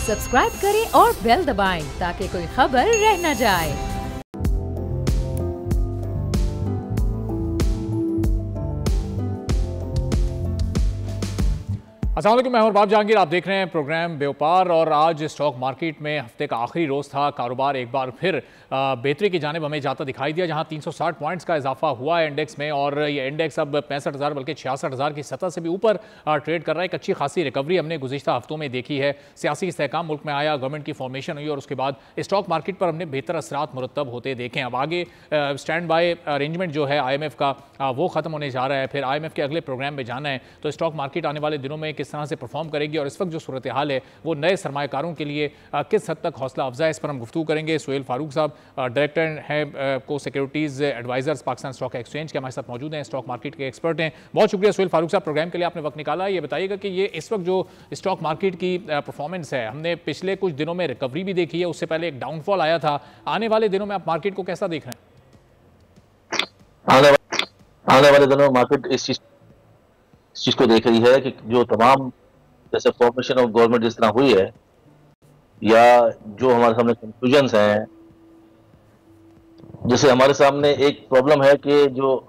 Subscribe करें और bell दबाएं ताकि कोई खबर रह न जाए। अस्सलाम वालेकुम, मैं बाब जहांगीर। आप देख रहे हैं प्रोग्राम बेवपार और आज स्टॉक मार्केट में हफ्ते का आखिरी रोज़ था। कारोबार एक बार फिर बेहतरी की जानिब हमें जाता दिखाई दिया, जहां 360 पॉइंट्स का इजाफा हुआ है इंडेक्स में और ये इंडेक्स अब 65,000 बल्कि 66,000 की सतह से भी ऊपर ट्रेड कर रहा है। एक अच्छी खासी रिकवरी हमने गुज़िश्ता हफ्तों में देखी है। सियासी इस्तेहकाम मुल्क में आया, गवर्नमेंट की फॉर्मेशन हुई और उसके बाद स्टॉक मार्केट पर हमने बेहतर असरात मुरतब होते देखें। अब आगे स्टैंड बाय अरेंजमेंट जो है IMF का वो ख़त्म होने जा रहा है, फिर IMF के अगले प्रोग्राम में जाना है, तो स्टॉक मार्केट आने वाले दिनों में किस तरह से परफॉर्म करेगी और इस वक्त जो सूरत हाल है वो नए सरमाकारों के लिए किस हद तक हौसला अफजा है, इस पर हम गुफ्तगू करेंगे। सुहेल फारूक साहब डायरेक्टर हैं को securities advisers Pakistan stock exchange के, हमारे साथ मौजूद हैं, स्टॉक मार्केट के एक्सपर्ट हैं। बहुत शुक्रिया सुहेल फारूक साहब, प्रोग्राम के लिए आपने वक्त निकाला। ये बताइएगा कि ये इस वक्त जो स्टॉक मार्केट की परफॉर्मेंस है, हमने पिछले कुछ दिनों में रिकवरी भी देखी है, उससे पहले एक डाउनफॉल आया था। आने वाले दिनों में आप मार्केट को कैसा देख रहे हैं? आने वाले दिनों में मार्केट इस चीज को देख रही है कि जो तमाम जैसे फॉर्मेशन ऑफ गवर्नमेंट जिस तरह हुई है या जो हमारे सामने कंफ्यूजन्स हैं, जैसे हमारे सामने एक प्रॉब्लम है कि जो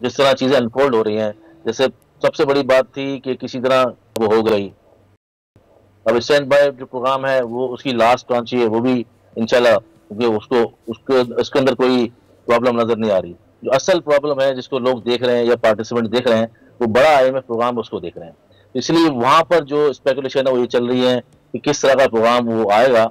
जिस तरह चीजें अनफोल्ड हो रही हैं, जैसे सबसे बड़ी बात थी कि किसी तरह वो हो गई। अब स्टैंड बाय जो प्रोग्राम है वो उसकी लास्ट ट्रांच है, वो भी इंशाल्लाह उसके अंदर कोई प्रॉब्लम नजर नहीं आ रही। जो असल प्रॉब्लम है जिसको लोग देख रहे हैं या पार्टिसिपेंट देख रहे हैं, वो बड़ा IMF प्रोग्राम उसको देख रहे हैं। इसलिए वहां पर जो स्पेकुलेशन है वो ये चल रही है कि किस तरह का प्रोग्राम वो आएगा।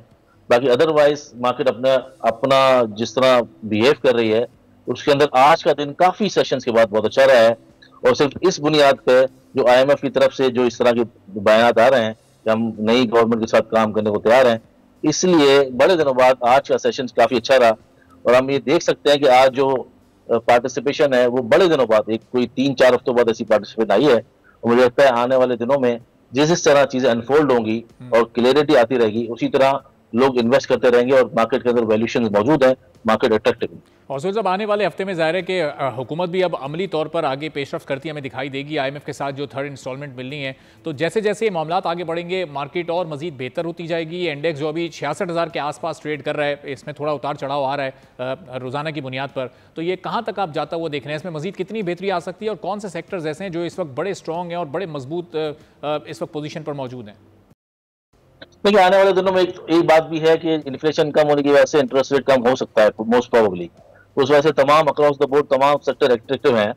बाकी अदरवाइज मार्केट अपना जिस तरह बिहेव कर रही है उसके अंदर आज का दिन काफी सेशंस के बाद बहुत अच्छा रहा है और सिर्फ इस बुनियाद पे जो IMF की तरफ से जो इस तरह के बयान आ रहे हैं कि हम नई गवर्नमेंट के साथ काम करने को तैयार हैं, इसलिए बड़े दिनों बाद आज का सेशन काफी अच्छा रहा। और हम ये देख सकते हैं कि आज जो पार्टिसिपेशन है वो बड़े दिनों बाद, एक कोई 3-4 हफ्तों बाद ऐसी पार्टिसिपेशन आई है और मुझे लगता है आने वाले दिनों में जिस तरह चीजें अनफोल्ड होंगी और क्लियरिटी आती रहेगी, उसी तरह लोग इन्वेस्ट करते रहेंगे और मार्केट के अंदर वैल्यूएशन मौजूद है, मार्केट अट्रैक्टिव है। और सुहेल साहब, आने वाले हफ्ते में ज़ाहिर है कि हुकूमत भी अब अमली तौर पर आगे पेशरफ करती हमें दिखाई देगी। IMF के साथ जो थर्ड इंस्टॉलमेंट मिलनी है, तो जैसे जैसे ये मामलात आगे बढ़ेंगे मार्केट और मजीद बेहतर होती जाएगी। ये इंडेक्स जो अभी 66,000 के आसपास ट्रेड कर रहा है, इसमें थोड़ा उतार चढ़ाव आ रहा है रोज़ाना की बुनियाद पर, तो ये कहाँ तक आप जाता हुआ देख रहे हैं? इसमें मजीद कितनी बेहतरी आ सकती है और कौन से सेक्टर्स ऐसे हैं जो इस वक्त बड़े स्ट्रॉन्ग हैं और बड़े मजबूत इस वक्त पोजीशन पर मौजूद हैं? देखिए, आने वाले दिनों में एक बात भी है कि इन्फ्लेशन कम होने की वजह से इंटरेस्ट रेट कम हो सकता है मोस्ट प्रोबेबली। उस वजह से तमाम अक्रॉस द बोर्ड तमाम सेक्टर एट्रैक्टिव हैं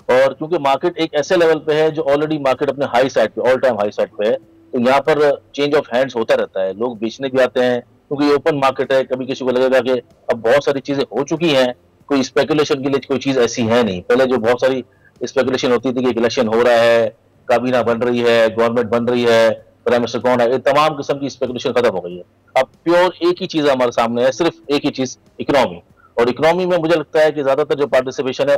और क्योंकि मार्केट एक ऐसे लेवल पे है जो ऑलरेडी मार्केट अपने हाई साइड पे, ऑल टाइम हाई साइड पे है, तो यहाँ पर चेंज ऑफ हैंड्स होता रहता है। लोग बेचने भी आते हैं क्योंकि ये ओपन मार्केट है। कभी किसी को लगेगा कि अब बहुत सारी चीजें हो चुकी हैं, कोई स्पेकुलेशन के लिए कोई चीज ऐसी है नहीं। पहले जो बहुत सारी स्पेकुलेशन होती थी कि इलेक्शन हो रहा है, काबीना बन रही है, गवर्नमेंट बन रही है, प्राइम मिनिस्टर कौन है, ये तमाम किस्म की स्पेकुलेशन खत्म हो गई है। अब प्योर एक ही चीज हमारे सामने है, सिर्फ एक ही चीज, इकोनॉमी। और इकोनॉमी में मुझे लगता है कि ज्यादातर जो पार्टिसिपेशन है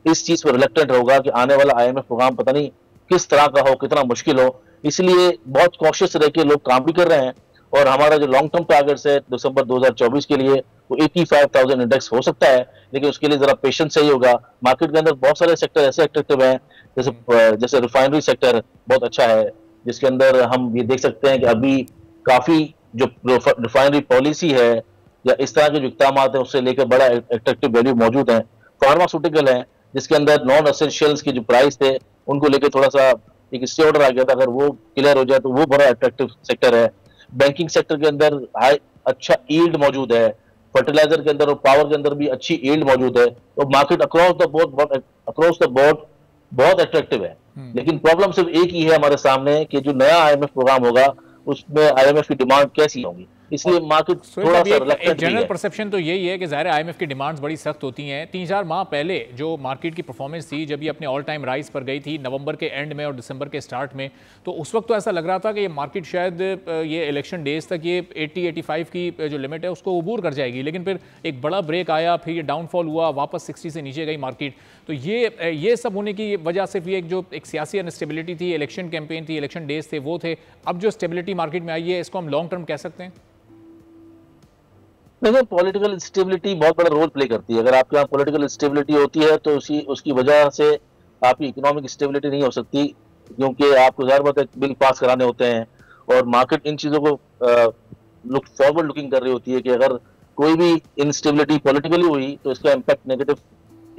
इस चीज पर रिलेक्टेंट होगा कि आने वाला IMF प्रोग्राम पता नहीं किस तरह का हो, कितना मुश्किल हो। इसलिए बहुत कॉशियस रह के लोग काम भी कर रहे हैं और हमारा जो लॉन्ग टर्म टारगेट्स है दिसंबर 2024 के लिए वो 85,000 इंडेक्स हो सकता है, लेकिन उसके लिए जरा पेशेंस चाहिए होगा। मार्केट के अंदर बहुत सारे सेक्टर ऐसे अट्रैक्टिव हैं, जैसे रिफाइनरी सेक्टर बहुत अच्छा है, जिसके अंदर हम ये देख सकते हैं कि अभी काफी जो रिफाइनरी पॉलिसी है या इस तरह के जो इक़दाम है उससे लेकर बड़ा अट्रैक्टिव वैल्यू मौजूद है। फार्मास्यूटिकल है जिसके अंदर नॉन एसेंशियल्स के जो प्राइस थे उनको लेकर थोड़ा सा एक स्टे ऑर्डर आ गया था, अगर वो क्लियर हो जाए तो वो बड़ा अट्रैक्टिव सेक्टर है। बैंकिंग सेक्टर के अंदर अच्छा यील्ड मौजूद है, फर्टिलाइजर के अंदर और पावर के अंदर भी अच्छी यील्ड मौजूद है। तो मार्केट अक्रॉस द बोर्ड बहुत अट्रैक्टिव है। लेकिन प्रॉब्लम सिर्फ एक ही है हमारे सामने कि जो नया IMF प्रोग्राम होगा उसमें IMF की डिमांड कैसी होगी, इसलिए मार्केट थोड़ा सा एक जनरल परसेप्शन तो यही है कि ज़ाहिर IMF की डिमांड्स बड़ी सख्त होती हैं। 3-4 माह पहले जो मार्केट की परफॉर्मेंस थी, जब ये अपने ऑल टाइम राइज पर गई थी नवंबर के एंड में और दिसंबर के स्टार्ट में, तो उस वक्त तो ऐसा लग रहा था कि ये मार्केट शायद ये इलेक्शन डेज तक ये 80-85 की जो लिमिट है उसको अबूर कर जाएगी। लेकिन फिर एक बड़ा ब्रेक आया, फिर ये डाउनफॉल हुआ, वापस 60 से नीचे गई मार्केट। तो ये सब होने की वजह सिर्फ ये एक सियासी अनस्टेबिलिटी थी, इलेक्शन कैंपेन थी, इलेक्शन डेज थे, वो थे। अब जो स्टेबिलिटी मार्केट में आई है, इसको हम लॉन्ग टर्म कह सकते हैं? देखो, पॉलिटिकल स्टेबिलिटी बहुत बड़ा रोल प्ले करती है। अगर आपके यहाँ पॉलिटिकल स्टेबिलिटी होती है तो उसकी वजह से आपकी इकोनॉमिक स्टेबिलिटी नहीं हो सकती, क्योंकि आपको ज़ाहिर बात है बिल पास कराने होते हैं और मार्केट इन चीज़ों को लुक फॉरवर्ड लुकिंग कर रही होती है कि अगर कोई भी इंस्टेबिलिटी पॉलिटिकली हुई तो इसका इम्पैक्ट नेगेटिव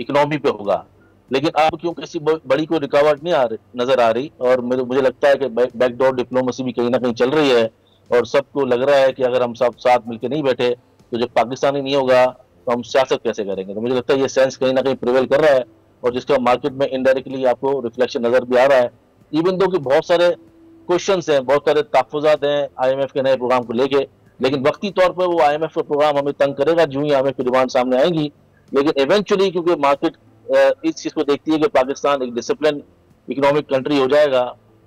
इकोनॉमी पे होगा। लेकिन अब क्योंकि ऐसी बड़ी कोई रुकावट नहीं नजर आ रही, और मुझे लगता है कि बैकडोर डिप्लोमेसी भी कहीं ना कहीं चल रही है, और सबको लग रहा है कि अगर हम सब साथ मिलकर नहीं बैठे तो जब पाकिस्तानी नहीं होगा तो हम सियासत कैसे करेंगे। तो मुझे लगता है ये सेंस कहीं ना कहीं प्रिवेल कर रहा है, और जिसका मार्केट में इनडायरेक्टली आपको रिफ्लेक्शन नजर भी आ रहा है। इवन दो कि बहुत सारे क्वेश्चंस हैं, बहुत सारे तहफुजात हैं आईएमएफ के नए प्रोग्राम को लेके, लेकिन वक्ती तौर पर वो आईएमएफ का प्रोग्राम हमें तंग करेगा जो ही आईएमएफ की डिमांड सामने आएंगी। लेकिन इवेंचुअली क्योंकि मार्केट इस चीज को देखती है कि पाकिस्तान एक डिसिप्लिन इकोनॉमिक कंट्री हो जाएगा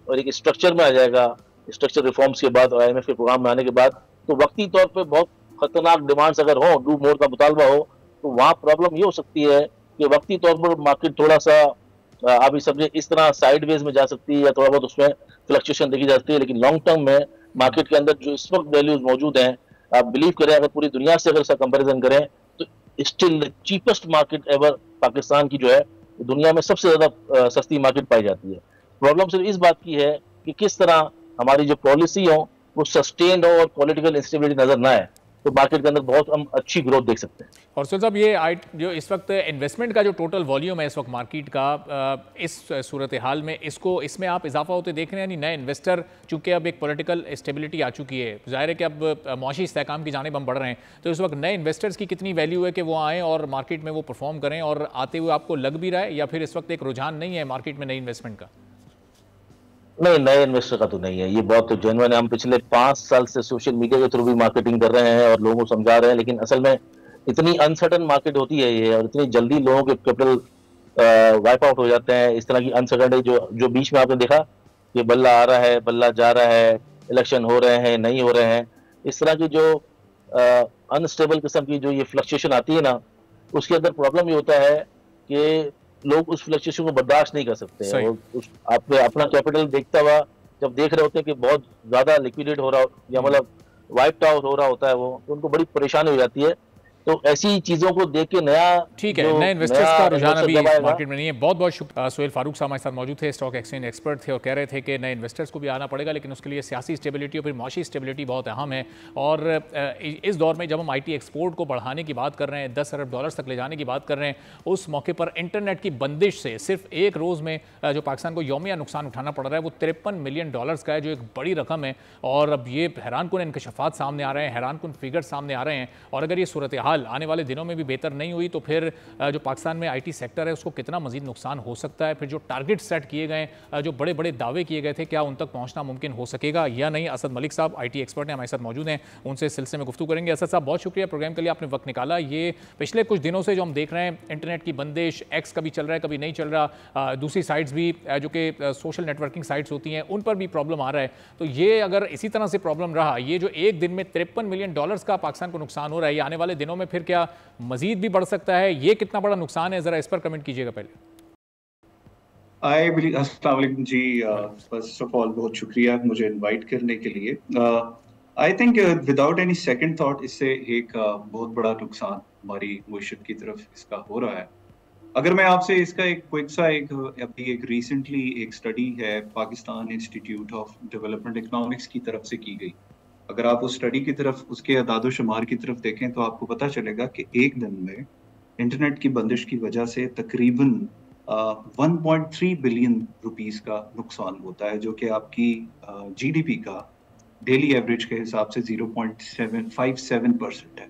और एक स्ट्रक्चर में आ जाएगा स्ट्रक्चर रिफॉर्म्स के बाद और आईएमएफ के प्रोग्राम में आने के बाद, तो वक्ती तौर पर बहुत खतरनाक डिमांड्स अगर हो, डू मोर का मुतालबा हो, तो वहां प्रॉब्लम ये हो सकती है कि वक्ती तौर पर मार्केट थोड़ा सा आप इस समझे इस तरह साइडवेज में जा सकती है या थोड़ा बहुत उसमें फ्लक्चुएशन देखी जाती है। लेकिन लॉन्ग टर्म में मार्केट के अंदर जो इस वक्त वैल्यूज मौजूद हैं, आप बिलीव करें अगर पूरी दुनिया से अगर इसका कंपेरिजन करें तो still cheapest market ever Pakistan की जो है दुनिया में सबसे ज्यादा सस्ती मार्केट पाई जाती है। प्रॉब्लम सिर्फ इस बात की है कि किस तरह हमारी जो पॉलिसी हो वो सस्टेन्ड हो और पॉलिटिकल इंस्टेबिलिटी नजर ना आए, तो मार्केट के अंदर बहुत हम अच्छी ग्रोथ देख सकते हैं। और सुहेल साहब, ये जो इस वक्त इन्वेस्टमेंट का जो टोटल वॉल्यूम है इस वक्त मार्केट का, इस सूरत हाल में इसमें आप इजाफा होते देख रहे हैं? यानी नए इन्वेस्टर, चूंकि अब एक पॉलिटिकल स्टेबिलिटी आ चुकी है, जाहिर है कि अब मौशी इस्तेहकाम की जानिब हम बढ़ रहे हैं, तो इस वक्त नए इन्वेस्टर्स की कितनी वैल्यू है कि वो आएँ और मार्केट में वो परफॉर्म करें, और आते हुए आपको लग भी रहा है, या फिर इस वक्त एक रुझान नहीं है मार्केट में नई इन्वेस्टमेंट का? नहीं, नए इन्वेस्टर का तो नहीं है, ये बहुत जेन्युइन है। हम पिछले 5 साल से सोशल मीडिया के थ्रू भी मार्केटिंग कर रहे हैं और लोगों को समझा रहे हैं, लेकिन असल में इतनी अनसर्टन मार्केट होती है ये, और इतनी जल्दी लोगों के कैपिटल वाइप आउट हो जाते हैं। इस तरह की अनसर्टनिटी जो बीच में आपने देखा कि बल्ला आ रहा है, बल्ला जा रहा है, इलेक्शन हो रहे हैं, नहीं हो रहे हैं, इस तरह की जो अनस्टेबल किस्म की जो ये फ्लक्चुएशन आती है ना, उसके अंदर प्रॉब्लम ये होता है कि लोग उस फ्लक्चुएशन को बर्दाश्त नहीं कर सकते हैं। और आप अपना कैपिटल देखता हुआ जब देख रहे होते हैं कि बहुत ज्यादा लिक्विडेट हो रहा या मतलब वाइप्ड आउट हो रहा होता है वो, तो उनको बड़ी परेशानी हो जाती है। तो ऐसी चीजों को देख के नया, ठीक है, नए इन्वेस्टर्स का रुझान अभी मार्केट में नहीं है। बहुत बहुत शुक्रिया। सुहेल फारूक साहब हमारे साथ मौजूद थे, स्टॉक एक्सचेंज एक्सपर्ट थे, और कह रहे थे कि नए इन्वेस्टर्स को भी आना पड़ेगा, लेकिन उसके लिए सियासी स्टेबिलिटी और फिर मौशी स्टेबिलिटी बहुत अहम है। और इस दौर में जब हम IT एक्सपोर्ट को बढ़ाने की बात कर रहे हैं, $10 अरब तक ले जाने की बात कर रहे हैं, उस मौके पर इंटरनेट की बंदिश से सिर्फ एक रोज़ में जो पाकिस्तान को यौमिया नुकसान उठाना पड़ रहा है वो $53 मिलियन का है, जो एक बड़ी रकम है। और अब ये हैरानकुन इंकशाफात सामने आ रहे हैं, हैरानकुन फिगर सामने आ रहे हैं, और अगर ये सूरत हाल आने वाले दिनों में भी बेहतर नहीं हुई तो फिर जो पाकिस्तान में IT सेक्टर है उसको कितना मजीद नुकसान हो सकता है। फिर जो टारगेट सेट किए गए, जो बड़े बड़े दावे किए गए थे, क्या उन तक पहुंचना मुमकिन हो सकेगा या नहीं? असद मलिक साहब IT एक्सपर्ट हैं, हमारे साथ मौजूद हैं, उनसे इस सिलसिले में गुफ्तगू करेंगे। असद साहब, बहुत शुक्रिया प्रोग्राम के लिए, आपने वक्त निकाला। ये पिछले कुछ दिनों से जो हम देख रहे हैं, इंटरनेट की बंदिश, X कभी चल रहा है कभी नहीं चल रहा, दूसरी साइट्स भी जो कि सोशल नेटवर्किंग साइट्स होती हैं उन पर भी प्रॉब्लम आ रहा है, तो ये अगर इसी तरह से प्रॉब्लम रहा, ये जो एक दिन में $53 मिलियन का पाकिस्तान को नुकसान हो रहा है, ये आने वाले दिनों में फिर क्या मजीद भी बढ़ सकता है? ये कितना बड़ा नुकसान है, जरा इस पर कमेंट कीजिएगा पहले। अस्सलाम वालेकुम जी, फर्स्ट ऑफ ऑल बहुत शुक्रिया मुझे इनवाइट करने के लिए। I think without any second thought इससे एक बहुत बड़ा नुकसान हमारी मुआशरत की तरफ इसका हो रहा है। अगर मैं आपसे इसका एक क्विक सा अभी एक रिसेंटली एक स्टडी है Pakistan institute of development economics की तरफ से की गई, अगर आप उस स्टडी की तरफ उसके अदाद शुमार की तरफ देखें तो आपको पता चलेगा कि एक दिन में इंटरनेट की बंदिश की वजह से तकरीबन 1.3 बिलियन रुपीस का नुकसान होता है, जो कि आपकी GDP का डेली एवरेज के हिसाब से 0.757% है।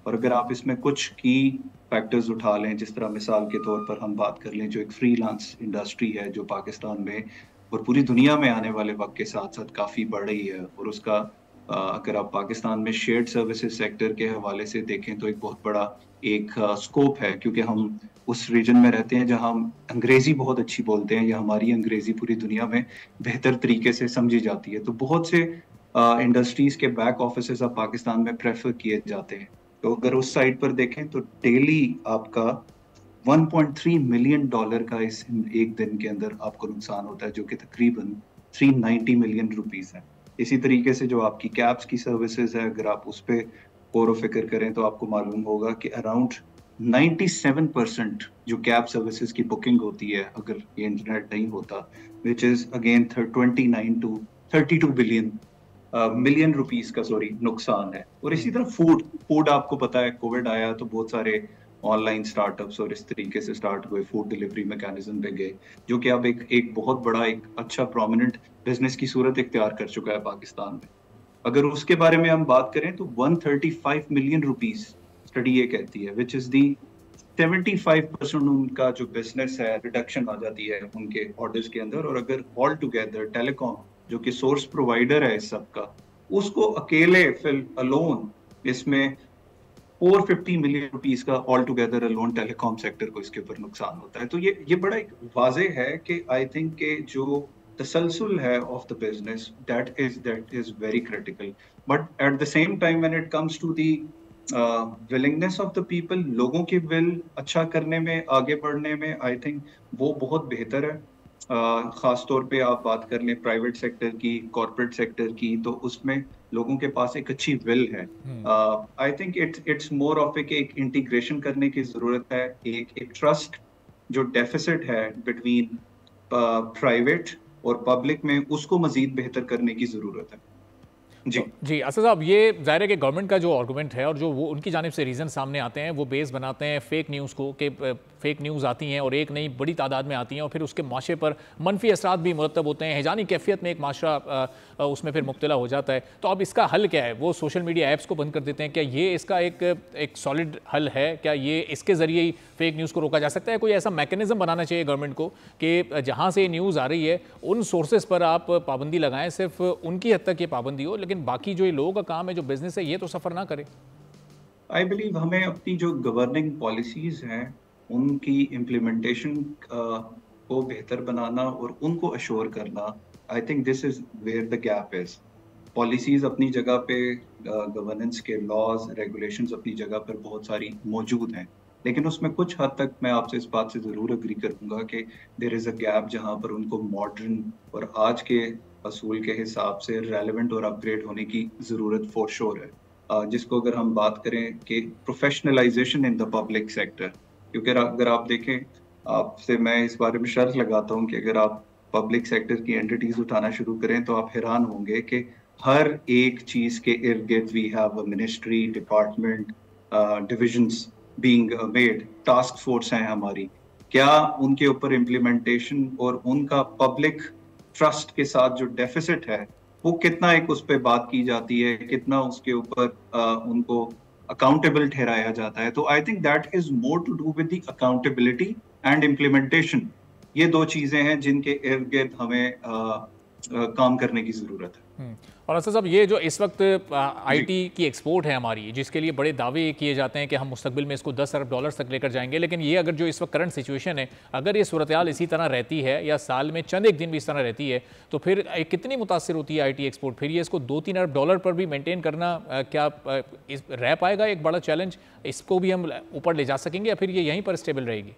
और अगर आप इसमें कुछ की फैक्टर्स उठा लें, जिस तरह मिसाल के तौर पर हम बात कर लें जो एक फ्रीलांस इंडस्ट्री है जो पाकिस्तान में और पूरी दुनिया में आने वाले वक्त के साथ साथ काफ़ी बढ़ रही है, और उसका अगर आप पाकिस्तान में शेयर्ड सर्विसेज सेक्टर के हवाले से देखें तो एक बहुत बड़ा एक स्कोप है, क्योंकि हम उस रीजन में रहते हैं जहां हम अंग्रेजी बहुत अच्छी बोलते हैं या हमारी अंग्रेजी पूरी दुनिया में बेहतर तरीके से समझी जाती है। तो बहुत से इंडस्ट्रीज के बैक ऑफिसेस अब पाकिस्तान में प्रेफर किए जाते हैं। तो अगर उस साइड पर देखें तो डेली आपका $1.3 मिलियन का इस एक दिन के अंदर आपको नुकसान होता है, जो कि तकरीबन 390 मिलियन रुपीस है। इसी तरीके से जो आपकी कैब्स की सर्विसेज है, अगर आप उस पर गौर फिक्र करें तो आपको मालूम होगा कि अराउंड 97% जो कैब सर्विसेज की बुकिंग होती है अगर ये इंटरनेट नहीं होता, which is again 29 to 32 billion million rupees का नुकसान है। और इसी तरह फूड आपको पता है, कोविड आया तो बहुत सारे ऑनलाइन स्टार्टअप्स और इस तरीके से स्टार्ट हुए, फूड डिलीवरी मैकेनिज्म पे गए, जो कि अब एक बहुत बड़ा, एक अच्छा प्रोमिनेंट बिजनेस की सूरत इख्तियार कर चुका है पाकिस्तान में। अगर उसके बारे में हम बात करें तो 135 मिलियन रुपीस स्टडी ये कहती है, विच इज दी 75% उनका जो बिजनेस है रिडक्शन आ जाती है उनके ऑर्डर्स के अंदर। और अगर ऑल टुगेदर टेलीकॉम जो कि सोर्स प्रोवाइडर है इस सब का, उसको अकेले फिल अलोन इसमें 450 मिलियन रुपीस का all together alone telecom sector को इसके ऊपर नुकसान होता है। तो ये बड़ा एक वाजे है कि आई थिंक के जो तसलसल है of the business that is very critical. But at the same time when it comes to the willingness of the people, लोगों की विल अच्छा करने में, आगे बढ़ने में, आई थिंक वो बहुत बेहतर है। खास तौर पे आप बात कर लें प्राइवेट सेक्टर की, कॉर्पोरेट सेक्टर की, तो उसमें लोगों के पास एक अच्छी विल है। I think it's more of एक इंटीग्रेशन करने की जरूरत है, एक ट्रस्ट जो डेफिसिट है बिटवीन प्राइवेट और पब्लिक में, उसको मजीद बेहतर करने की जरूरत है। जी असद साहब, ये जाहिर है कि गवर्नमेंट का जो आर्गूमेंट है और जो वो उनकी जानिब से रीज़न सामने आते हैं वो बेस बनाते हैं फेक न्यूज़ को, कि फेक न्यूज़ आती हैं और एक नई बड़ी तादाद में आती हैं और फिर उसके माशरे पर मनफी असरात भी मुरतब होते हैं, हिजानी कैफियत में एक माशरा उसमें फिर मुब्तला हो जाता है। तो अब इसका हल क्या है? वो सोशल मीडिया ऐप्स को बंद कर देते हैं, क्या ये इसका एक सॉलिड हल है? क्या ये इसके ज़रिए ही फेक न्यूज़ को रोका जा सकता है? कोई ऐसा मैकेनिज्म बनाना चाहिए गवर्नमेंट को कि जहाँ से न्यूज़ आ रही है उन सोर्सेज पर आप पाबंदी लगाएं, सिर्फ उनकी हद तक ये पाबंदी हो, लेकिन बाकी जो ये लोगों का काम है, जो बिजनेस है, ये तो सफ़र ना करे। आई बिलीव हमें अपनी जो गवर्निंग पॉलिसीज हैं उनकी इम्प्लीमेंटेशन को बेहतर बनाना और उनको अश्योर करना, I think this is where the gap is. Policies अपनी जगह पे, गवर्नेंस के लॉज रेगुलेशंस अपनी जगह पर बहुत सारी मौजूद हैं, लेकिन उसमें कुछ हद तक मैं आपसे इस बात से ज़रूर अग्री करूंगा कि देयर इज़ अ गैप जहाँ पर उनको मॉडर्न और आज के असूल के हिसाब से रेलेवेंट और अपग्रेड होने की ज़रूरत फॉर श्योर है। जिसको अगर हम बात करें कि professionalisation in the public sector, क्योंकि अगर आप देखें, आपसे मैं इस बारे में शर्त लगाता हूँ कि अगर आप पब्लिक सेक्टर की एंटिटीज उठाना शुरू करें तो आप हैरान होंगे कि हर एक चीज़ के इर्द गिर्द we have a ministry, department, divisions being made, task force हैं हमारी। क्या उनके ऊपर इम्प्लीमेंटेशन और उनका पब्लिक ट्रस्ट के साथ जो डेफिसिट है वो कितना एक उस पर बात की जाती है, कितना उसके ऊपर उनको अकाउंटेबल ठहराया जाता है? तो I think that is more to do with the accountability and implementation. ये दो चीजें हैं जिनके इर्द गिर्द हमें काम करने की जरूरत है। और असद साहब, ये जो इस वक्त आईटी की एक्सपोर्ट है हमारी, जिसके लिए बड़े दावे किए जाते हैं कि हम मुस्तकबिल में इसको 10 अरब डॉलर तक लेकर जाएंगे, लेकिन ये अगर जो इस वक्त करंट सिचुएशन है, अगर ये सूरत हाल इसी तरह रहती है या साल में चंद एक दिन भी इस तरह रहती है, तो फिर कितनी मुतासिर होती है आईटी एक्सपोर्ट? फिर ये इसको 2-3 अरब डॉलर पर भी मेंटेन करना क्या रह पाएगा? एक बड़ा चैलेंज, इसको भी हम ऊपर ले जा सकेंगे या फिर ये यहीं पर स्टेबल रहेगी?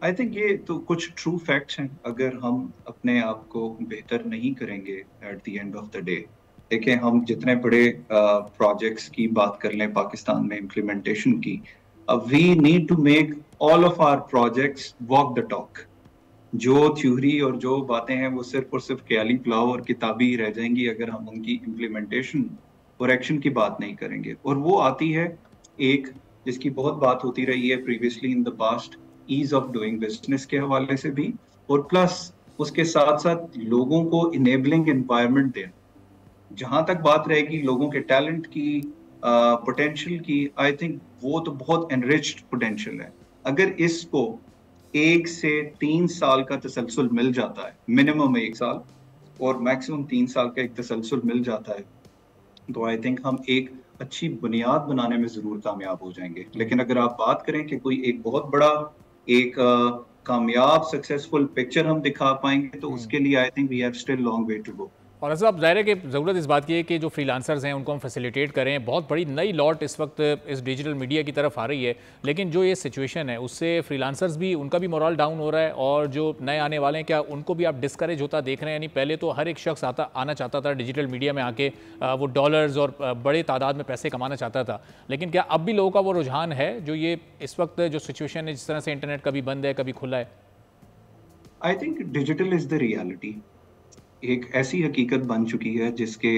आई थिंक ये तो कुछ ट्रू फैक्ट्स हैं। अगर हम अपने आप को बेहतर नहीं करेंगे at the end of the day, देखें हम जितने बड़े प्रोजेक्ट्स की बात कर लें पाकिस्तान में इम्प्लीमेंटेशन की, we need to make all of our projects walk the talk. जो थ्योरी और जो बातें हैं वो सिर्फ और सिर्फ ख्याली पुलाव और किताबी रह जाएंगी अगर हम उनकी इम्प्लीमेंटेशन और एक्शन की बात नहीं करेंगे। और वो आती है एक जिसकी बहुत बात होती रही है previously in the past, ease of doing business के हवाले से भी, और प्लस उसके साथ साथ लोगों को इनेबलिंग एनवायरनमेंट देना। जहां तक बात रहेगी लोगों के टैलेंट की, पोटेंशियल की, आई थिंक वो तो बहुत एनरिच्ड पोटेंशियल है। अगर इसको 1 से 3 साल का तसलसल मिल जाता है, मिनिमम 1 साल और मैक्सिमम 3 साल का एक तसलसल मिल जाता है, तो आई थिंक हम एक अच्छी बुनियाद बनाने में जरूर कामयाब हो जाएंगे। लेकिन अगर आप बात करें कि कोई एक बहुत बड़ा एक कामयाब सक्सेसफुल पिक्चर हम दिखा पाएंगे, तो उसके लिए I think we have still long way to go. और असद, ज़ाहिर है कि ज़रूरत इस बात की है कि जो फ्रीलांसर्स हैं उनको हम फैसिलिटेट करें। बहुत बड़ी नई लॉट इस वक्त इस डिजिटल मीडिया की तरफ आ रही है, लेकिन जो ये सिचुएशन है उससे फ्रीलांसर्स भी, उनका भी मोरल डाउन हो रहा है, और जो नए आने वाले हैं क्या उनको भी आप डिस्करेज होता देख रहे हैं? यानी पहले तो हर एक शख्स आना चाहता था डिजिटल मीडिया में आके, वो डॉलर्स और बड़े तादाद में पैसे कमाना चाहता था, लेकिन क्या अब भी लोगों का वो रुझान है जो ये इस वक्त जो सिचुएशन है, जिस तरह से इंटरनेट कभी बंद है कभी खुला है? I think digital is the reality. एक ऐसी हकीकत बन चुकी है जिसके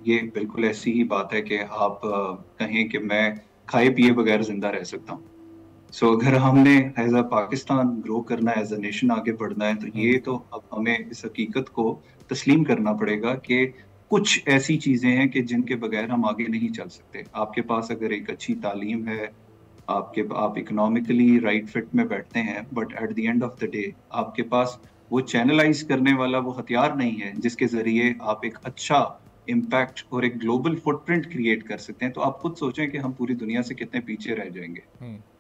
ये बिल्कुल ऐसी ही बात है कि आप कहें कि मैं खाए पिए बगैर जिंदा रह सकता हूँ। सो अगर हमने एज अ पाकिस्तान ग्रो करना है, एज अ नेशन आगे बढ़ना है, तो ये तो अब हमें इस हकीकत को तस्लीम करना पड़ेगा कि कुछ ऐसी चीजें हैं कि जिनके बगैर हम आगे नहीं चल सकते। आपके पास अगर एक अच्छी तालीम है, आप इकोनॉमिकली राइट फिट में बैठते हैं, but at the end of the day आपके पास वो चैनलाइज करने वाला वो हथियार नहीं है जिसके जरिए आप एक अच्छा इम्पैक्ट और एक ग्लोबल फुटप्रिंट क्रिएट कर सकते हैं। तो आप खुद सोचें कि हम पूरी दुनिया से कितने पीछे रह जाएंगे।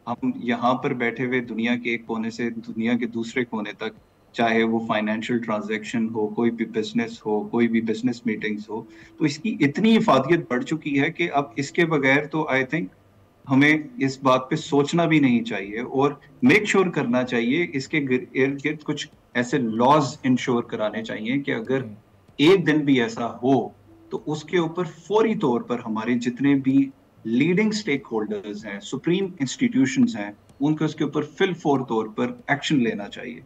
हम यहाँ पर बैठे हुए दुनिया के एक कोने से दुनिया के दूसरे कोने तक, चाहे वो फाइनेंशियल ट्रांजैक्शन हो, कोई भी बिजनेस हो, कोई भी बिजनेस मीटिंग्स हो, तो इसकी इतनी इफादियत बढ़ चुकी है कि अब इसके बगैर तो आई थिंक हमें इस बात पे सोचना भी नहीं चाहिए और मेक श्योर करना चाहिए इसके इर्द गिर्द कुछ ऐसे लॉज इंश्योर कराने चाहिए कि अगर एक दिन भी ऐसा हो तो उसके ऊपर फौरी तौर पर हमारे जितने भी लीडिंग स्टेक होल्डर्स हैं, सुप्रीम इंस्टीट्यूशंस हैं, उनको उसके ऊपर फिल फौर तौर पर एक्शन लेना चाहिए।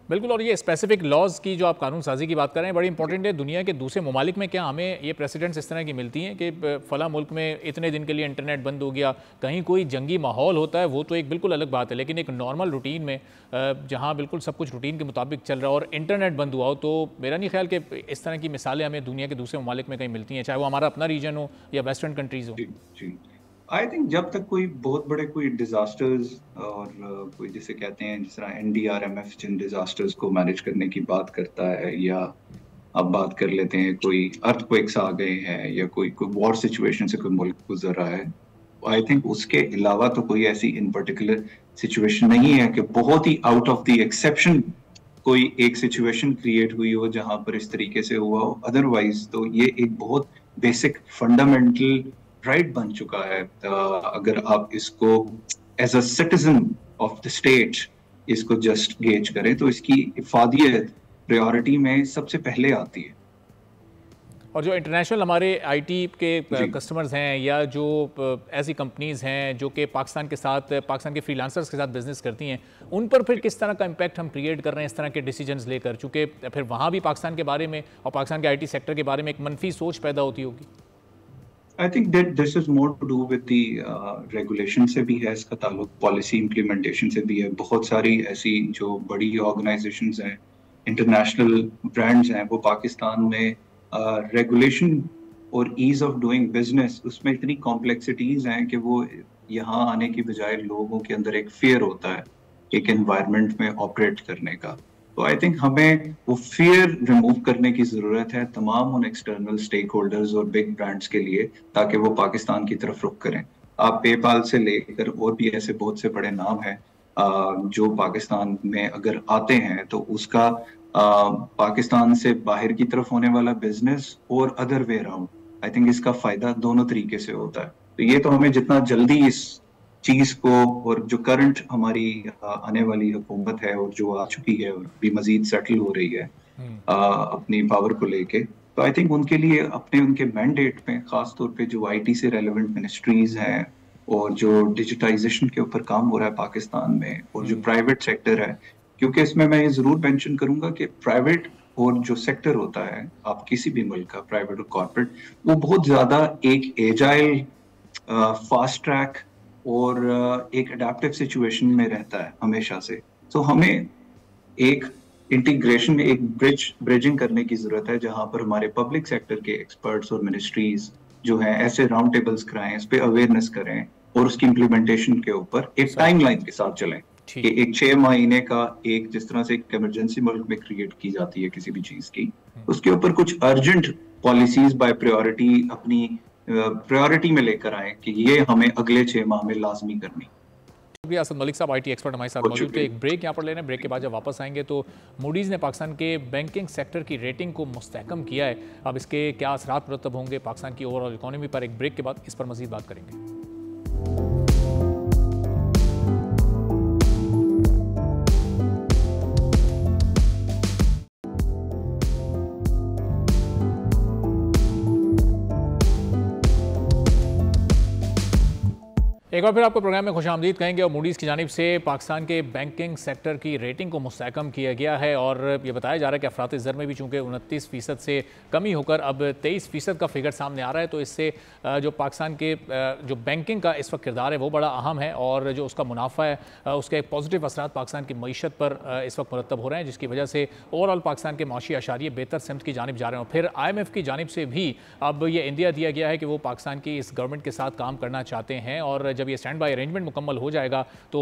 बिल्कुल, और ये स्पेसिफिक लॉज की जो आप कानून साजी की बात कर रहे हैं बड़ी इंपॉर्टेंट है। दुनिया के दूसरे ममालिक में क्या हमें ये प्रेसिडेंट्स इस तरह की मिलती हैं कि फला मुल्क में इतने दिन के लिए इंटरनेट बंद हो गया, कहीं कोई जंगी माहौल होता है, वो तो एक बिल्कुल अलग बात है, लेकिन एक नॉर्मल रूटीन में जहाँ बिल्कुल सब कुछ रूटीन के मुताबिक चल रहा हो और इंटरनेट बंद हुआ हो, तो मेरा नहीं ख्याल कि इस तरह की मिसालें हमें दुनिया के दूसरे ममालिक में कहीं मिलती हैं, चाहे वो हमारा अपना रीजन हो या वेस्टर्न कंट्रीज हो। जी, आई थिंक जब तक कोई बहुत बड़े कोई डिजास्टर्स और कोई जिसे कहते हैं जिस तरह NDRMF जिन डिजास्टर्स को मैनेज करने की बात करता है, या अब बात कर लेते हैं कोई अर्थक्वेक्स आ गए हैं या कोई वॉर सिचुएशन से कोई मुल्क गुजर रहा है, आई थिंक उसके अलावा तो कोई ऐसी इन पर्टिकुलर सिचुएशन नहीं है कि बहुत ही आउट ऑफ द एक्सेप्शन कोई एक सिचुएशन क्रिएट हुई हो जहां पर इस तरीके से हुआ हो। अदरवाइज तो ये एक बहुत बेसिक फंडामेंटल राइट बन चुका है। अगर आप इसको as a citizen of the state इसको जस्ट गेज करें तो इसकी इफादियत प्रायोरिटी में सबसे पहले आती है। और जो इंटरनेशनल हमारे IT के कस्टमर्स हैं या जो ऐसी कंपनीज हैं जो कि पाकिस्तान के साथ, पाकिस्तान के फ्रीलांसर्स के साथ बिजनेस करती हैं, उन पर फिर किस तरह का इम्पैक्ट हम क्रिएट कर रहे हैं इस तरह के डिसीजंस लेकर, चूँकि फिर वहाँ भी पाकिस्तान के बारे में और पाकिस्तान के IT सेक्टर के बारे में एक मनफी सोच पैदा होती होगी। I think that this is more to do with the regulation से भी है इसका ताल्लुक, पॉलिसी इम्प्लीमेंटेशन से भी है। बहुत सारी ऐसी जो बड़ी ऑर्गेनाइजेशंस हैं, इंटरनेशनल ब्रांड्स हैं, वो पाकिस्तान में रेगुलेशन और ईज ऑफ डूइंग बिजनेस उसमें इतनी कॉम्प्लेक्सिटीज हैं कि वो यहाँ आने की बजाय लोगों के अंदर एक फियर होता है एक एनवायरनमेंट में ऑपरेट करने का। तो आई थिंक हमें वो फियर रिमूव करने की जरूरत है तमाम उन एक्सटर्नल स्टेक होल्डर्स और बिग ब्रांड्स के लिए, ताकि वो पाकिस्तान की तरफ रुख करें। आप पेपाल से लेकर और भी ऐसे बहुत से बड़े नाम हैं जो पाकिस्तान में अगर आते हैं तो उसका पाकिस्तान से बाहर की तरफ होने वाला बिजनेस और other way around, I think इसका फायदा दोनों तरीके से होता है। तो ये तो हमें जितना जल्दी इस चीज को, और जो करंट हमारी आने वाली हुकूमत है और जो आ चुकी है और भी मजीद सेटल हो रही है अपनी पावर को लेके, तो आई थिंक उनके लिए अपने उनके मैंडेट में खास तौर पे जो IT से रेलेवेंट मिनिस्ट्रीज हैं और जो डिजिटाइजेशन के ऊपर काम हो रहा है पाकिस्तान में, और जो प्राइवेट सेक्टर है, क्योंकि इसमें मैं ये जरूर मेंशन करूंगा कि प्राइवेट और जो सेक्टर होता है आप किसी भी मुल्क का, प्राइवेट और कॉर्पोरेट, वो बहुत ज्यादा एक एजाइल, फास्ट ट्रैक और एक अडेप्टिव सिचुएशन में रहता है हमेशा से। तो हमें एक इंटीग्रेशन, एक ब्रिजिंग करने की जरूरत है जहां पर हमारे पब्लिक सेक्टर के एक्सपर्ट्स और मिनिस्ट्रीज जो हैं ऐसे राउंड टेबल्स कराएं, इस पे अवेयरनेस करें और उसकी इम्प्लीमेंटेशन के ऊपर एक टाइमलाइन के साथ चलें कि एक 6 महीने का एक, जिस तरह से एक इमरजेंसी मुल्क में क्रिएट की जाती है किसी भी चीज की, उसके ऊपर कुछ अर्जेंट पॉलिसीज बाय प्रायोरिटी अपनी प्रायोरिटी में लेकर आए कि ये हमें अगले 6 माह में लाजमी करनी। शुक्रिया असद मलिक साहब, IT एक्सपर्ट हमारे साथ मौजूद थे। एक ब्रेक यहाँ पर ले रहे हैं, ब्रेक के बाद जब वापस आएंगे तो मूडीज़ ने पाकिस्तान के बैंकिंग सेक्टर की रेटिंग को मुस्तहकम किया है, अब इसके क्या असरात मुरतब होंगे पाकिस्तान की ओवरऑल इकॉनमी पर, एक ब्रेक के बाद इस पर मज़ीद बात करेंगे। एक बार फिर आपको प्रोग्राम में खुशामदीद कहेंगे और मूडीज़ की जानिब से पाकिस्तान के बैंकिंग सेक्टर की रेटिंग को मुस्तहकम किया गया है और ये बताया जा रहा है कि अफरात ज़र में भी चूँकि 29% से कमी होकर अब 23% का फिगर सामने आ रहा है, तो इससे जो पाकिस्तान के जो बैंकिंग का इस वक्त किरदार है वो बड़ा अहम है और जो उसका मुनाफा है उसके एक पॉजिटिव असरात पाकिस्तान की मईशत पर इस वक्त मुरतब हो रहे हैं, जिसकी वजह से ओवरऑल पाकिस्तान के माशी अशारिये बेहतर सिमत की जानिब जा रहे हैं। फिर IMF की जानिब से भी अब ये इंदिया दिया गया है कि वो पाकिस्तान की इस गवर्नमेंट के साथ काम करना चाहते हैं और जब ये स्टैंड बाई अरेंजमेंट मुकम्मल हो जाएगा तो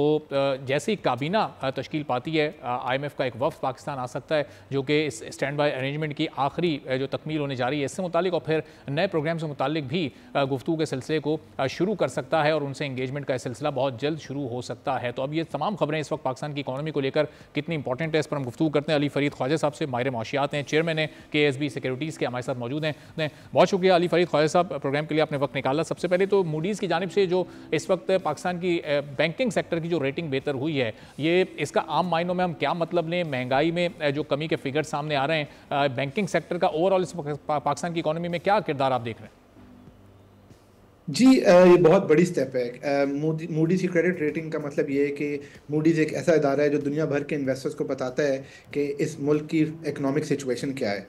जैसे ही काबीना तश्कील पाती है IMF का एक वफ्द पाकिस्तान आ सकता है जो कि इस स्टैंड बाई अरेंजमेंट की आखिरी जो तकमील होने जा रही है इससे मुतालिक और फिर नए प्रोग्राम से मुतालिक भी गुफ्तगू के सिलसिले को शुरू कर सकता है और उनसे इंगेजमेंट का सिलसिला बहुत जल्द शुरू हो सकता है। तो अब ये तमाम खबरें इस वक्त पाकिस्तान की इकॉनमी को लेकर कितनी इंपॉर्टेंट है इस पर हम गुफ्तगू करते हैं। अली फरीद ख्वाजा साहब से, माहिर माशियात हैं, चेयरमैन है KSB सिक्योरिटीज़ के, हमारे साथ मौजूद हैं। बहुत शुक्रिया अली फरीद ख्वाजा साहब, प्रोग्राम के लिए आपने वक्त निकाला। सबसे पहले तो मूडीज़ की जानिब से जो इस वक्त पाकिस्तान की बैंकिंग सेक्टर की जो रेटिंग बेहतर हुई है, ये इसका आम मायनों में हम क्या मतलब लें? महंगाई में जो कमी के फिगर सामने आ रहे हैं, बैंकिंग सेक्टर का ओवरऑल इस पाकिस्तान की इकॉनमी में क्या किरदार आप देख रहे हैं? जी, ये बहुत बड़ी स्टेप है। मूडीज़ की क्रेडिट रेटिंग का मतलब ये है कि मूडीज़ एक ऐसा इदारा है जो दुनिया भर के इन्वेस्टर्स को बताता है कि इस मुल्क की इकोनॉमिक सिचुएशन क्या है।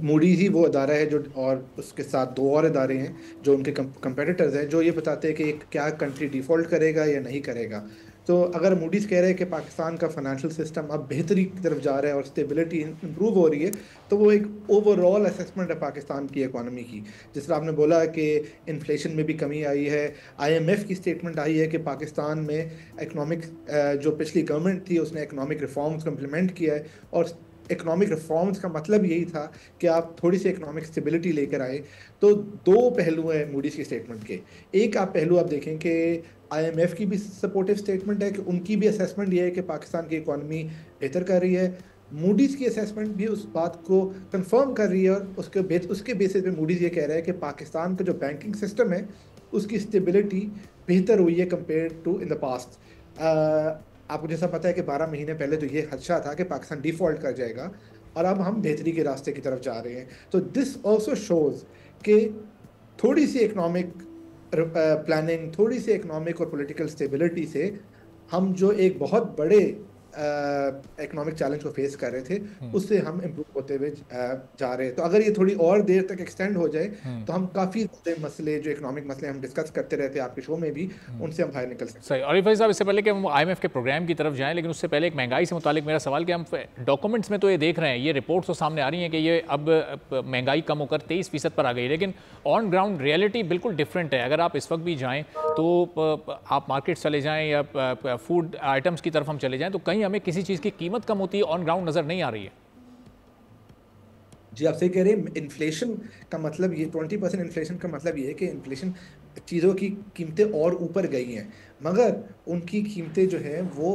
मूडीज़ ही वो इदारा है जो, और उसके साथ दो और इदारे हैं जो उनके कंपेटिटर्स हैं, जो ये बताते हैं कि क्या कंट्री डिफ़ॉल्ट करेगा या नहीं करेगा। तो अगर मूडीज़ कह रहे हैं कि पाकिस्तान का फाइनेंशियल सिस्टम अब बेहतरी की तरफ जा रहा है और स्टेबिलिटी इंप्रूव हो रही है, तो वो एक ओवरऑल असेसमेंट है पाकिस्तान की इकोनॉमी की। जिस तरह आपने बोला कि इन्फ्लेशन में भी कमी आई है, IMF की स्टेटमेंट आई है कि पाकिस्तान में इकोनॉमिक जो पिछली गवर्नमेंट थी उसने इकोनॉमिक रिफॉर्म्स को इम्प्लीमेंट किया है और इकोनॉमिक रिफॉर्म्स का मतलब यही था कि आप थोड़ी सी इकोनॉमिक स्टेबिलिटी लेकर आए। तो दो पहलू हैं मूडीज़ की स्टेटमेंट के। एक पहलू आप देखें कि IMF की भी सपोर्टिव स्टेटमेंट है कि उनकी भी असेसमेंट ये है कि पाकिस्तान की इकॉनमी बेहतर कर रही है। मूडीज़ की असेसमेंट भी उस बात को कंफर्म कर रही है और उसके बेसिस पे मूडीज़ ये कह रहा है कि पाकिस्तान का जो बैंकिंग सिस्टम है उसकी स्टेबिलिटी बेहतर हुई है compare to in the past. आपको जैसा पता है कि 12 महीने पहले तो ये खदशा था कि पाकिस्तान डिफ़ॉल्ट कर जाएगा और अब हम बेहतरी के रास्ते की तरफ जा रहे हैं। तो दिस ऑल्सो शोज़ कि थोड़ी सी इकनॉमिक प्लानिंग, थोड़ी सी इकनॉमिक और पॉलिटिकल स्टेबिलिटी से हम जो एक बहुत बड़े इकोनॉमिक चैलेंज को फेस कर रहे थे उससे हम इम्प्रूव होते हुए जा रहे हैं। तो अगर ये थोड़ी और देर तक एक्सटेंड हो जाए तो हम काफ़ी मसले जो इकोनॉमिक मसले हम डिस्कस करते रहते हैं आपके शो में भी, उनसे हम बाहर निकल सकते हैं। सही। और भाई साहब, इससे पहले कि हम IMF के प्रोग्राम की तरफ जाएं, लेकिन उससे पहले एक महंगाई से मुतालिक मेरा सवाल कि हम डॉक्यूमेंट्स में तो ये देख रहे हैं, ये रिपोर्ट्स तो सामने आ रही हैं कि ये अब महंगाई कम होकर 23% पर आ गई, लेकिन ऑन ग्राउंड रियलिटी बिल्कुल डिफरेंट है। अगर आप इस वक्त भी जाएँ तो आप मार्केट चले जाएँ या फूड आइटम्स की तरफ हम चले जाएँ तो कहीं हमें किसी चीज़ की कीमत कम होती है ऑन ग्राउंड नजर नहीं आ रही है। जी, आप सही कह रहे हैं। इन्फ्लेशन का मतलब ये 20% इन्फ्लेशन का मतलब ये है कि इन्फ्लेशन चीज़ों की कीमतें और ऊपर गई हैं, मगर उनकी कीमतें जो है वो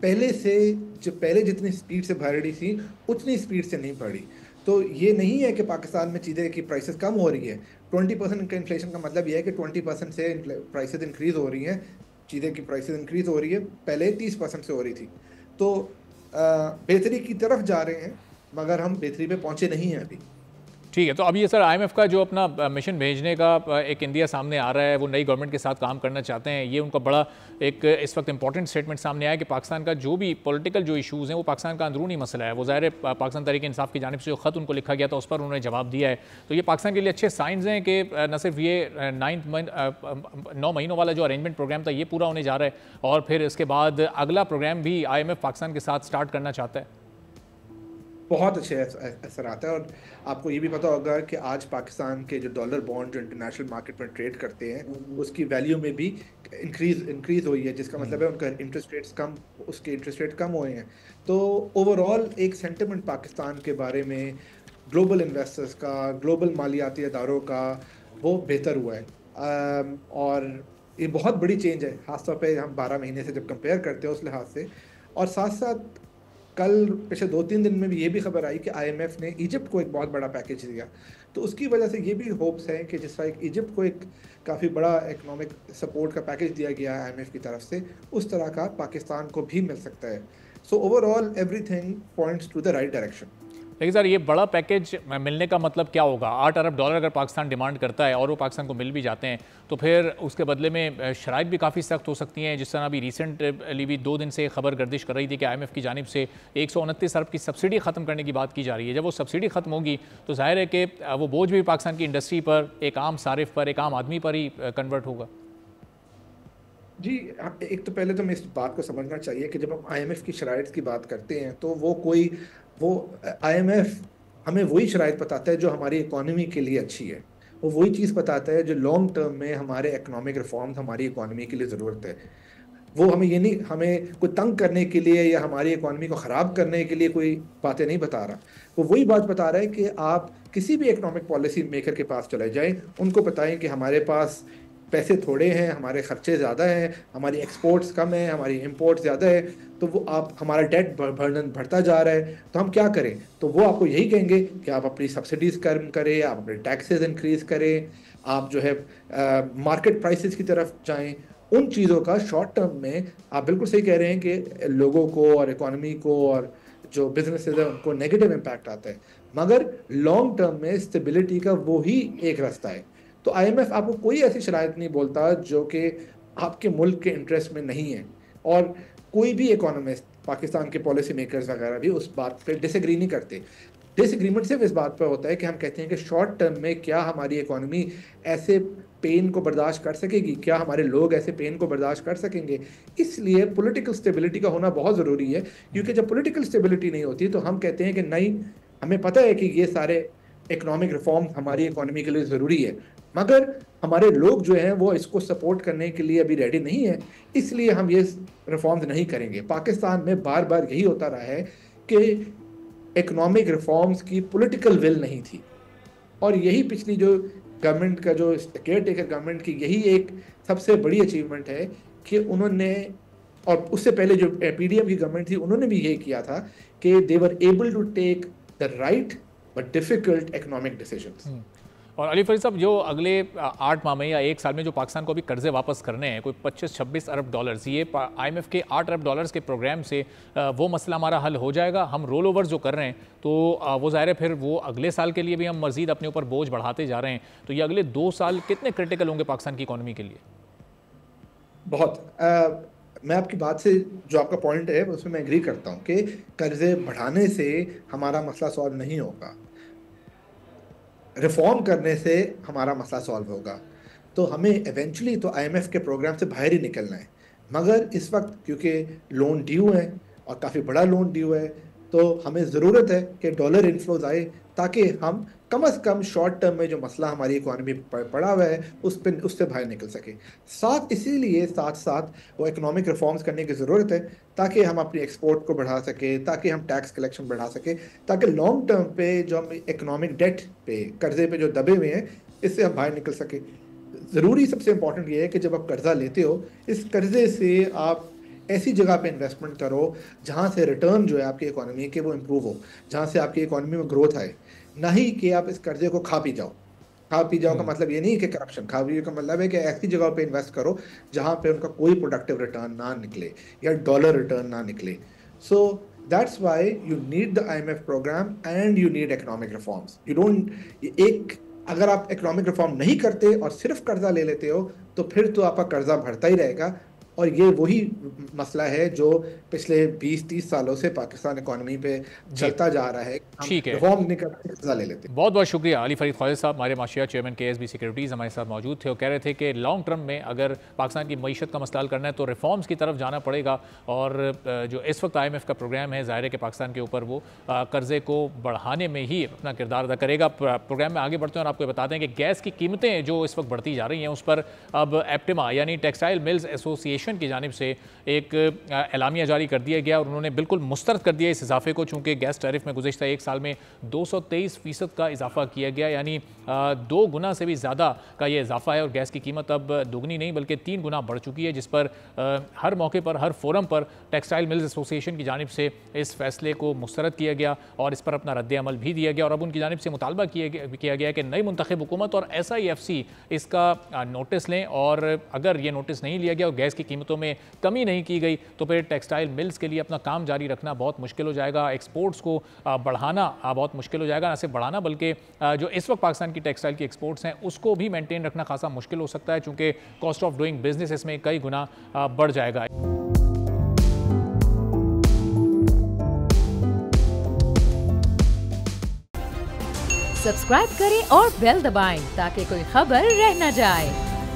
पहले जितनी स्पीड से बढ़ रही थी उतनी स्पीड से नहीं बढ़ी। तो ये नहीं है कि पाकिस्तान में चीज़ें की प्राइसेस कम हो रही है। 20% का इन्फ्लेशन का मतलब ये है कि 20% से प्राइसेस इंक्रीज़ हो रही हैं, चीज़ें की प्राइसेस इंक्रीज़ हो रही है, पहले 30% से हो रही थी। तो बेहतरी की तरफ जा रहे हैं मगर हम बेहतरी पे पहुंचे नहीं हैं अभी। ठीक है, तो अभी ये सर IMF का जो अपना मिशन भेजने का एक इंडिया सामने आ रहा है, वो नई गवर्नमेंट के साथ काम करना चाहते हैं, ये उनका बड़ा एक इस वक्त इंपॉर्टेंट स्टेटमेंट सामने आया कि पाकिस्तान का जो भी पॉलिटिकल जो इशूज़ हैं वो पाकिस्तान का अंदरूनी मसला है। वो ज़ाहिर है पाकिस्तान तहरीक इंसाफ की जानिब से जो ख़त उनको लिखा गया था उस पर उन्होंने जवाब दिया है। तो ये पाकिस्तान के लिए अच्छे साइंस हैं कि न सिर्फ ये 9 महीनों वाला जो अरेंजमेंट प्रोग्राम था ये पूरा होने जा रहा है और फिर इसके बाद अगला प्रोग्राम भी IMF पाकिस्तान के साथ स्टार्ट करना चाहता है। बहुत अच्छे असर आता है। और आपको ये भी पता होगा कि आज पाकिस्तान के जो डॉलर बॉन्ड जो इंटरनेशनल मार्केट में ट्रेड करते हैं उसकी वैल्यू में भी इंक्रीज हुई है, जिसका मतलब है उनका उसके इंटरेस्ट रेट कम हुए हैं। तो ओवरऑल एक सेंटिमेंट पाकिस्तान के बारे में ग्लोबल इन्वेस्टर्स का, ग्लोबल मालियाती इदारों का, वो बेहतर हुआ है। और ये बहुत बड़ी चेंज है, खासतौर पर हम 12 महीने से जब कंपेयर करते हैं उस लिहाज से। और साथ साथ कल पिछले 2-3 दिन में भी ये भी खबर आई कि IMF ने इजिप्ट को एक बहुत बड़ा पैकेज दिया। तो उसकी वजह से ये भी होप्स हैं कि जिस तरह इजिप्ट को एक काफ़ी बड़ा इकोनॉमिक सपोर्ट का पैकेज दिया गया है IMF की तरफ से, उस तरह का पाकिस्तान को भी मिल सकता है। So overall everything points to the right direction. लेकिन सर ये बड़ा पैकेज मिलने का मतलब क्या होगा? 8 अरब डॉलर अगर पाकिस्तान डिमांड करता है और वो पाकिस्तान को मिल भी जाते हैं तो फिर उसके बदले में शराइत भी काफ़ी सख्त हो सकती हैं। जिस तरह अभी रिसेंटली भी 2 दिन से खबर गर्दिश कर रही थी कि IMF की जानिब से 129 अरब की सब्सिडी ख़त्म करने की बात की जा रही है। जब वो सब्सिडी ख़त्म होगी तो जाहिर है कि वो बोझ भी पाकिस्तान की इंडस्ट्री पर, एक आम सारिफ पर, एक आम आदमी पर ही कन्वर्ट होगा। जी, एक तो पहले तो हमें इस बात को समझना चाहिए कि जब हम IMF की शराइत की बात करते हैं तो वो IMF हमें वही शराइत बताता है जो हमारी इकोनॉमी के लिए अच्छी है। वो वही चीज़ बताता है जो लॉन्ग टर्म में हमारे इकोनॉमिक रिफॉर्म्स हमारी इकोनॉमी के लिए ज़रूरत है। वो हमें ये नहीं, हमें कोई तंग करने के लिए या हमारी इकोनॉमी को ख़राब करने के लिए कोई बातें नहीं बता रहा। वो वही बात बता रहा है कि आप किसी भी इकोनॉमिक पॉलिसी मेकर के पास चले जाएं, उनको बताएं कि हमारे पास पैसे थोड़े हैं, हमारे खर्चे ज़्यादा हैं, हमारी एक्सपोर्ट्स कम है, हमारी इंपोर्ट ज़्यादा है, तो वो आप हमारा डेट बढ़ता जा रहा है, तो हम क्या करें? तो वो आपको यही कहेंगे कि आप अपनी सब्सिडीज़ कम करें, आप अपने टैक्सेस इंक्रीज़ करें, आप जो है मार्केट प्राइसेस की तरफ जाएं। उन चीज़ों का शॉर्ट टर्म में आप बिल्कुल सही कह रहे हैं कि लोगों को और इकोनॉमी को और जो बिजनेसेस है उनको नेगेटिव इम्पैक्ट आता है, मगर लॉन्ग टर्म में स्टेबिलिटी का वो ही एक रास्ता है। तो IMF आपको कोई ऐसी शराइत नहीं बोलता जो कि आपके मुल्क के इंटरेस्ट में नहीं है, और कोई भी इकोनॉमिस्ट, पाकिस्तान के पॉलिसी मेकर्स वगैरह भी उस बात पे डिसएग्री नहीं करते। डिसएग्रीमेंट सिर्फ इस बात पे होता है कि हम कहते हैं कि शॉर्ट टर्म में क्या हमारी इकोनॉमी ऐसे पेन को बर्दाश्त कर सकेगी, क्या हमारे लोग ऐसे पेन को बर्दाश्त कर सकेंगे। इसलिए पॉलिटिकल स्टेबिलिटी का होना बहुत ज़रूरी है, क्योंकि जब पॉलिटिकल स्टेबिलिटी नहीं होती तो हम कहते हैं कि नहीं, हमें पता है कि ये सारे इकोनॉमिक रिफॉर्म हमारी इकोनॉमी के लिए ज़रूरी है, मगर हमारे लोग जो हैं वो इसको सपोर्ट करने के लिए अभी रेडी नहीं है, इसलिए हम ये रिफॉर्म्स नहीं करेंगे। पाकिस्तान में बार बार यही होता रहा है कि इकोनॉमिक रिफॉर्म्स की पॉलिटिकल विल नहीं थी, और यही पिछली जो गवर्नमेंट का, जो केयर टेकर गवर्नमेंट की, यही एक सबसे बड़ी अचीवमेंट है कि उन्होंने, और उससे पहले जो PDM की गवर्नमेंट थी उन्होंने भी यही किया था कि they were able to take the right but difficult economic decisions. और अली फरीद साहब, जो अगले 8 माह में या 1 साल में जो पाकिस्तान को अभी कर्जे वापस करने हैं, कोई 25-26 अरब डॉलर्स, ये IMF के 8 अरब डॉलर्स के प्रोग्राम से वो मसला हमारा हल हो जाएगा? हम रोल ओवर जो कर रहे हैं तो वो ज़ाहिर है फिर वो अगले साल के लिए भी हम मज़ीद अपने ऊपर बोझ बढ़ाते जा रहे हैं, तो ये अगले 2 साल कितने क्रिटिकल होंगे पाकिस्तान की इकॉनमी के लिए? बहुत। मैं आपकी बात से, जो आपका पॉइंट है उसमें मैं एग्री करता हूँ कि कर्जे बढ़ाने से हमारा मसला सॉल्व नहीं होगा, रिफॉर्म करने से हमारा मसला सॉल्व होगा। तो हमें इवेंचुअली तो IMF के प्रोग्राम से बाहर ही निकलना है, मगर इस वक्त क्योंकि लोन ड्यू है और काफ़ी बड़ा लोन ड्यू है, तो हमें ज़रूरत है कि डॉलर इनफ्लोज आए, ताकि हम कम से कम शॉर्ट टर्म में जो मसला हमारी इकोनॉमी पड़ा हुआ है उससे बाहर निकल सके। इसीलिए साथ साथ वो इकोनॉमिक रिफॉर्म्स करने की ज़रूरत है, ताकि हम अपनी एक्सपोर्ट को बढ़ा सके, ताकि हम टैक्स कलेक्शन बढ़ा सके, ताकि लॉन्ग टर्म पे जो हम इकोनॉमिक डेट पे, कर्जे पे जो दबे हुए हैं, इससे हम बाहर निकल सके। ज़रूरी सबसे इंपॉर्टेंट ये है कि जब आप कर्जा लेते हो, इस कर्जे से आप ऐसी जगह पे इन्वेस्टमेंट करो जहाँ से रिटर्न जो है आपकी इकोनॉमी के वो इम्प्रूव हो, जहाँ से आपकी इकोनॉमी में ग्रोथ आए, ना ही कि आप इस कर्जे को खा पी जाओ। खा पी जाओ का मतलब ये नहीं कि करप्शन, खा पी का मतलब है कि ऐसी जगह पे इन्वेस्ट करो जहाँ पे उनका कोई प्रोडक्टिव रिटर्न ना निकले या डॉलर रिटर्न ना निकले। So that's why you need the IMF programme and you need economic reforms. You don't, अगर आप इकोनॉमिक रिफॉर्म नहीं करते और सिर्फ कर्जा ले लेते हो तो फिर तो आपका कर्जा बढ़ता ही रहेगा, और ये वही मसला है जो पिछले 20-30 सालों से पाकिस्तान इकोनॉमी पे चलता जा रहा है। ठीक है, रिफॉर्म नहीं करते, कर्जा ले लेते। बहुत बहुत शुक्रिया अली फरीद ख्वाजा साहब, हमारे माशिया चेयरमैन KSB सिक्योरिटीज़ हमारे साथ मौजूद थे और कह रहे थे कि लॉन्ग टर्म में अगर पाकिस्तान की मईशत का मसला हल करना है तो रिफॉर्म्स की तरफ जाना पड़ेगा, और जो इस वक्त IMF का प्रोग्राम है, ज़ाहिर है कि पाकिस्तान के ऊपर वो कर्जे को बढ़ाने में ही अपना किरदार अदा करेगा। प्रोग्राम में आगे बढ़ते हैं और आपको बता दें कि गैस की कीमतें जो इस वक्त बढ़ती जा रही हैं, उस पर अब एप्टिमा यानी टेक्सटाइल मिल्स एसोसिएशन की जानिब से एक एलामिया जारी कर दिया गया, और उन्होंने बिल्कुल मुस्तरद कर दिया इस इजाफे को, चूँकि गैस टैरिफ में गुज़श्ता 1 साल में 223% का इजाफा किया गया, यानी 2 गुना से भी ज़्यादा का ये इजाफा है, और गैस की कीमत अब दुगनी नहीं बल्कि 3 गुना बढ़ चुकी है, जिस पर हर मौके पर, हर फोरम पर टेक्सटाइल मिल्स एसोसिएशन की जानिब से इस फैसले को मुस्तरद किया गया और इस पर अपना रद्द अमल भी दिया गया, और अब उनकी जानिब से मुतालबा किया गया कि नई मुंतखब हुकूमत और SIFC इसका नोटिस लें, और अगर ये नोटिस नहीं लिया गया और गैस की कीमत कीमतों में कमी नहीं की गई तो फिर टेक्सटाइल मिल्स के लिए अपना काम जारी रखना बहुत मुश्किल हो जाएगा, एक्सपोर्ट्स को बढ़ाना बहुत मुश्किल हो जाएगा। न सिर्फ बढ़ाना बल्कि जो इस वक्त पाकिस्तान की टेक्सटाइल की एक्सपोर्ट्स हैं उसको भी मेंटेन रखना खासा मुश्किल हो सकता है, चूँकि कॉस्ट ऑफ डूइंग बिजनेस इसमें कई गुना बढ़ जाएगा। सब्सक्राइब करें और बेल दबाएं ताकि कोई खबर रह न जाए।